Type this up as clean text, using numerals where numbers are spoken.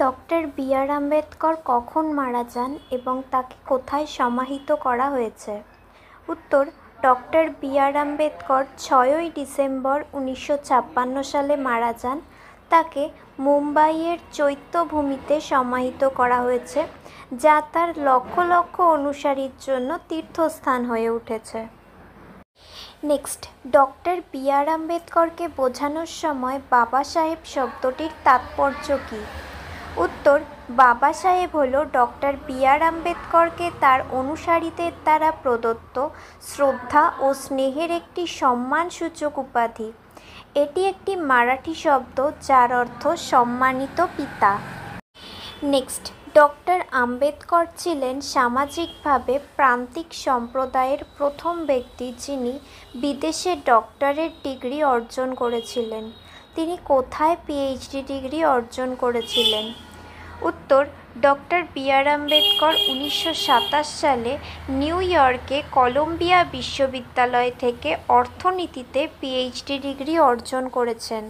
Doctor B আর আম্বেদকর কখন মারা যান এবং তাকে কোথায় সমাহিত করা হয়েছে? উত্তর: ডক্টর বি আর আম্বেদকর 6ই ডিসেম্বর 1956 সালে মারা যান। তাকে মুম্বাইয়ের চৈত্যভূমিতে সমাহিত করা হয়েছে, যা তার লক্ষ লক্ষ অনুসারীর জন্য তীর্থস্থান হয়ে উঠেছে। নেক্সট, ডক্টর বি আর আম্বেদকরকে বোঝানোর সময় বাবা সাহেব শব্দটির তাৎপর্য কী? উত্তর: বাবা সাহেব হল ডক্টর বি আর আম্বেদকরকে তার অনুসারীদের দ্বারা প্রদত্ত শ্রদ্ধা ও স্নেহের একটি সম্মানসূচক উপাধি। এটি একটি মারাঠি শব্দ যার অর্থ সম্মানিত পিতা। নেক্সট, ডক্টর আম্বেদকর ছিলেন সামাজিকভাবে প্রান্তিক সম্প্রদায়ের প্রথম ব্যক্তি যিনি বিদেশে ডক্টরেট ডিগ্রি অর্জন করেছিলেন। তিনি কোথায় পিএইচডি ডিগ্রি অর্জন করেছিলেন? উত্তর: ডক্টর বি আর আম্বেদকর 1927 সালে নিউ ইয়র্কে কলম্বিয়া বিশ্ববিদ্যালয় থেকে অর্থনীতিতে পিএইচডি ডিগ্রি অর্জন করেছেন।